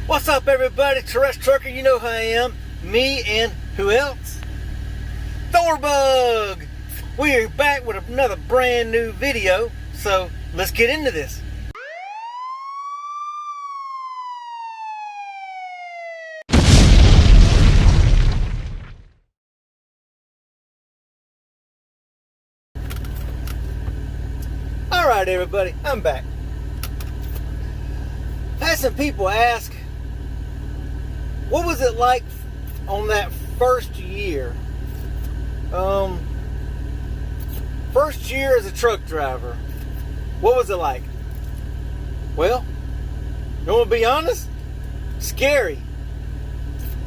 What's up, everybody? Terrestrial Trucker, you know who I am. Me and who else? Thorbug! We are back with another brand new video, so let's get into this. Alright, everybody, I'm back. Had some people ask, what was it like on that first year? First year as a truck driver. What was it like? Well, you want to be honest? Scary.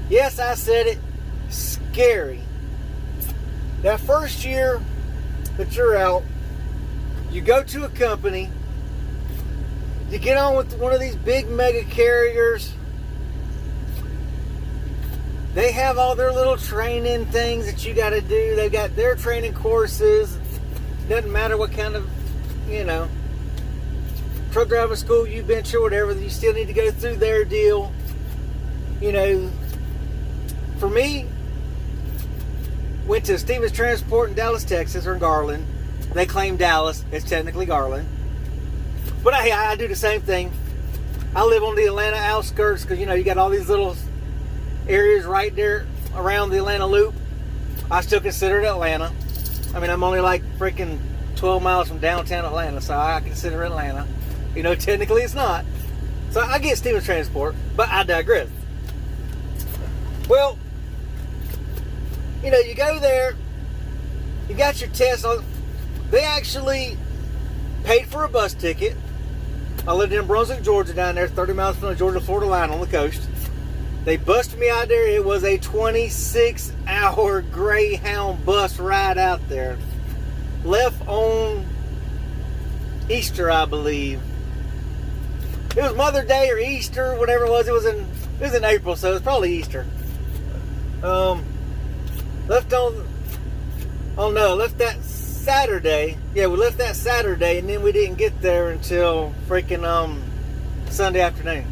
Yes, I said it. Scary. That first year that you're out, you go to a company, you get on with one of these big mega carriers. They have all their little training things that you got to do. They've got their training courses. Doesn't matter what kind of, truck driving school you've been to or whatever, you still need to go through their deal. For me, went to Stevens Transport in Dallas, Texas, or Garland. They claim Dallas. It's technically Garland. But I do the same thing. I live on the Atlanta outskirts because, you got all these little areas right there around the Atlanta Loop. I still consider it Atlanta. I mean, I'm only like freaking 12 miles from downtown Atlanta, so I consider it Atlanta. Technically it's not. So I get Stevens Transport, but I digress. Well, you go there, you got your test. They actually paid for a bus ticket. I lived in Brunswick, Georgia, down there, 30 miles from the Georgia-Florida line on the coast. They busted me out there. It was a 26-hour Greyhound bus ride out there. Left on Easter, I believe. It was Mother's Day or Easter, whatever it was. It was in April, so it was probably Easter. Left that Saturday. Yeah, we left that Saturday, and then we didn't get there until freaking Sunday afternoon.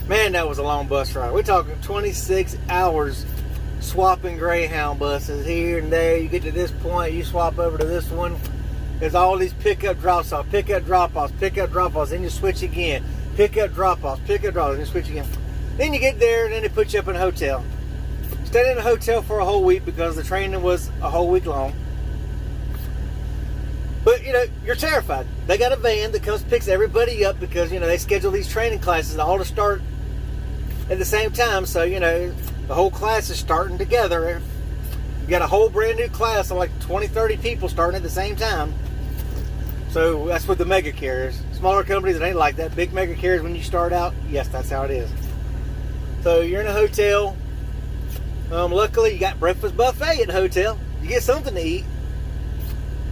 Man, that was a long bus ride. We're talking 26 hours swapping Greyhound buses here and there. You get to this point, you swap over to this one. There's all these pickup drops-offs, pickup drop-offs, pickup drop-offs. Then you switch again. Pickup drop-offs, pickup drop-offs, then you switch again. Then you get there, and then they put you up in a hotel. Stayed in a hotel for a whole week because the training was a whole week long. But, you're terrified. They got a van that comes picks everybody up because, they schedule these training classes all to start at the same time. So, the whole class is starting together. You got a whole brand new class of like 20, 30 people starting at the same time. So, that's with the mega carriers. Smaller companies, it ain't like that. Big mega carriers, when you start out, yes, that's how it is. So, you're in a hotel. Luckily, you got breakfast buffet at the hotel. You get something to eat.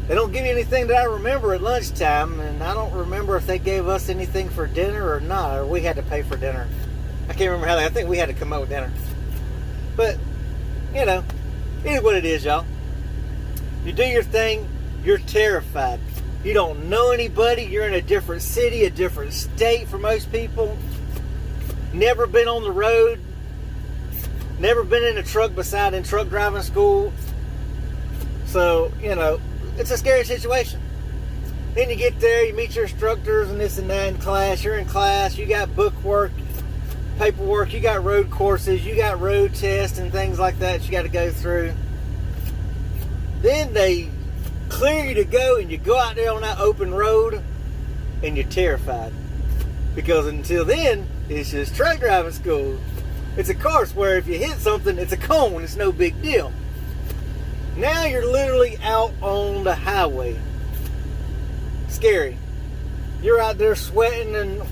They don't give you anything that I remember at lunchtime, and I don't remember if they gave us anything for dinner or not, or we had to pay for dinner. I can't remember I think we had to come up with dinner. But, it is what it is, y'all. You do your thing, you're terrified. You don't know anybody, you're in a different city, a different state for most people. Never been on the road. Never been in a truck beside in truck driving school. So, it's a scary situation. Then you get there, you meet your instructors and this and that in class. You're in class, you got book work, paperwork, you got road courses, you got road tests and things like that you got to go through. Then they clear you to go and you go out there on that open road and you're terrified. Because until then, it's just truck driving school. It's a course where if you hit something, it's a cone, it's no big deal. Now you're literally out on the highway. Scary. You're out there sweating and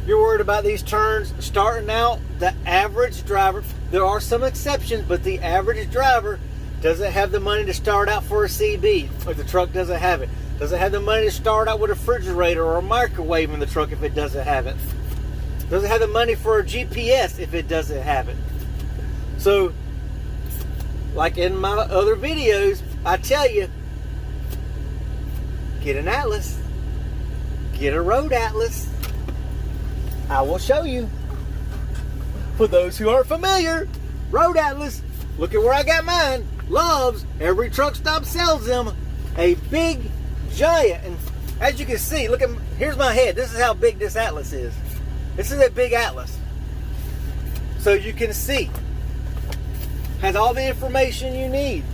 you're worried about these turns. Starting out, the average driver, there are some exceptions, but the average driver doesn't have the money to start out for a CB if the truck doesn't have it. Doesn't have the money to start out with a refrigerator or a microwave in the truck if it doesn't have it. Doesn't have the money for a GPS if it doesn't have it. So, like in my other videos, I tell you, get an atlas. Get a road atlas. I will show you. For those who aren't familiar, Road Atlas, look at where I got mine, loves, every truck stop sells them, a big giant. And as you can see, look at, here's my head. This is how big this Atlas is. This is a big Atlas. So you can see, has all the information you need.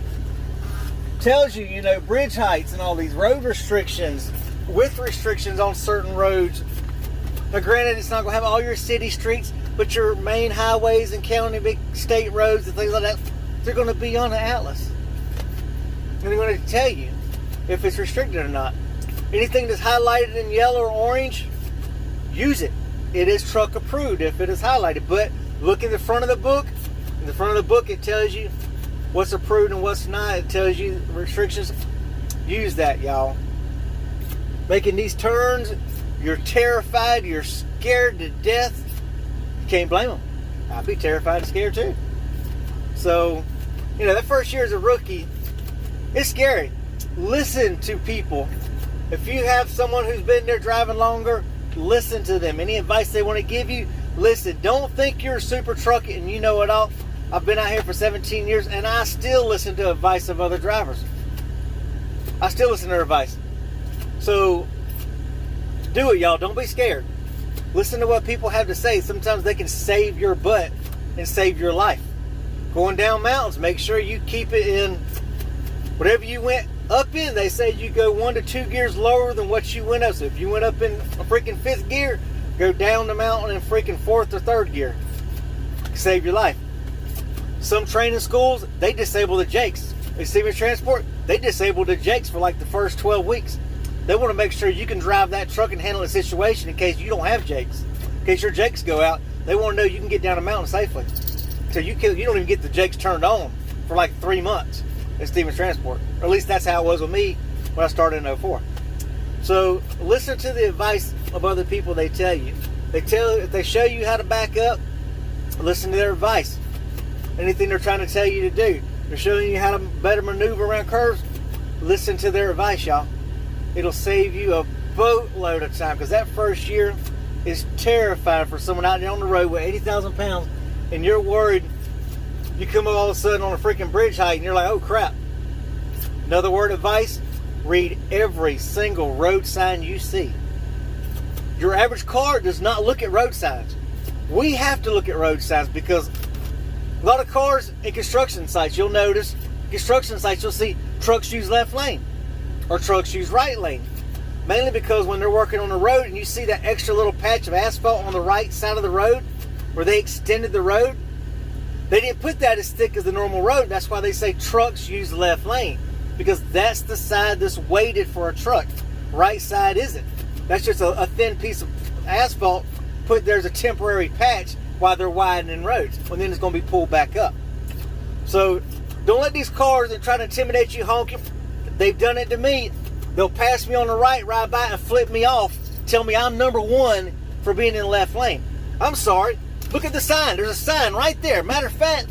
Tells you, you know, bridge heights and all these road restrictions, width restrictions on certain roads. Now granted, it's not going to have all your city streets, but your main highways and county, big state roads and things like that, they're going to be on the Atlas. And they're going to tell you if it's restricted or not. Anything that's highlighted in yellow or orange, use it. It is truck approved if it is highlighted. But look in the front of the book. In the front of the book, it tells you what's approved and what's not. It tells you restrictions. Use that, y'all. Making these turns, you're terrified, you're scared to death. You can't blame them. I'd be terrified and scared too. So, you know, that first year as a rookie, it's scary. Listen to people. If you have someone who's been there driving longer, listen to them. Any advice they want to give you, listen. Don't think you're a super truck and you know it all. I've been out here for 17 years and I still listen to advice of other drivers. I still listen to their advice. So do it, y'all. Don't be scared. Listen to what people have to say. Sometimes they can save your butt and save your life. Going down mountains, make sure you keep it in whatever you went up in. They say you go 1 to 2 gears lower than what you went up. So if you went up in a freaking 5th gear, go down the mountain in freaking 4th or 3rd gear. Save your life. Some training schools, they disable the jakes. At Stevens Transport, they disable the jakes for like the first 12 weeks. They want to make sure you can drive that truck and handle the situation in case you don't have jakes. In case your jakes go out, they want to know you can get down a mountain safely. So you don't even get the jakes turned on for like 3 months at Stevens Transport. Or at least that's how it was with me when I started in 04. So listen to the advice of other people. They tell you. If they show you how to back up, listen to their advice. Anything they're trying to tell you to do. They're showing you how to better maneuver around curves. Listen to their advice, y'all. It'll save you a boatload of time, because that first year is terrifying for someone out there on the road with 80,000 pounds and you're worried you come up all of a sudden on a freaking bridge height and you're like, oh crap. Another word of advice, read every single road sign you see. Your average car does not look at road signs. We have to look at road signs, because a lot of cars in construction sites, you'll notice, construction sites, you'll see trucks use left lane or trucks use right lane. Mainly because when they're working on the road and you see that extra little patch of asphalt on the right side of the road where they extended the road, they didn't put that as thick as the normal road. That's why they say trucks use left lane, because that's the side that's weighted for a truck. Right side isn't. That's just a thin piece of asphalt put there's a temporary patch while they're widening roads, and then it's going to be pulled back up. So don't let these cars that try to intimidate you honking. They've done it to me. They'll pass me on the right, ride by and flip me off, tell me I'm number one for being in the left lane. I'm sorry. Look at the sign. There's a sign right there. Matter of fact,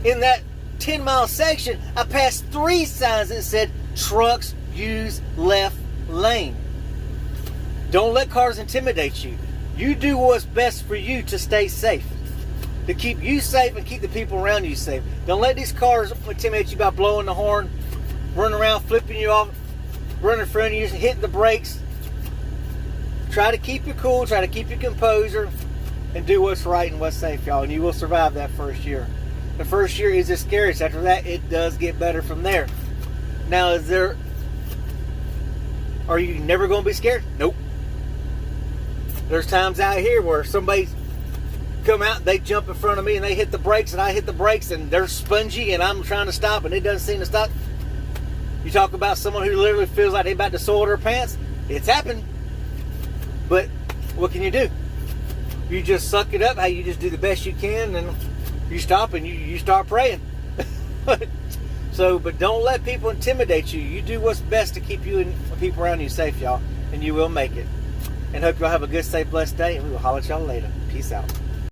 in that 10-mile section, I passed 3 signs that said trucks use left lane. Don't let cars intimidate you. You do what's best for you to stay safe, to keep you safe and keep the people around you safe. Don't let these cars intimidate you by blowing the horn, running around, flipping you off, running in front of you, hitting the brakes. Try to keep you cool, try to keep your composure, and do what's right and what's safe, y'all, and you will survive that first year. The first year is the scariest. After that, it does get better from there. Now, are you never going to be scared? Nope. There's times out here where somebody come out, they jump in front of me and they hit the brakes and I hit the brakes and they're spongy and I'm trying to stop and it doesn't seem to stop. You talk about someone who literally feels like they're about to soil their pants. It's happened. But what can you do? You just suck it up. You just do the best you can, and you stop and you start praying. But don't let people intimidate you. You do what's best to keep you and people around you safe, y'all, and you will make it. And hope y'all have a good, safe, blessed day, and we will holler at y'all later. Peace out.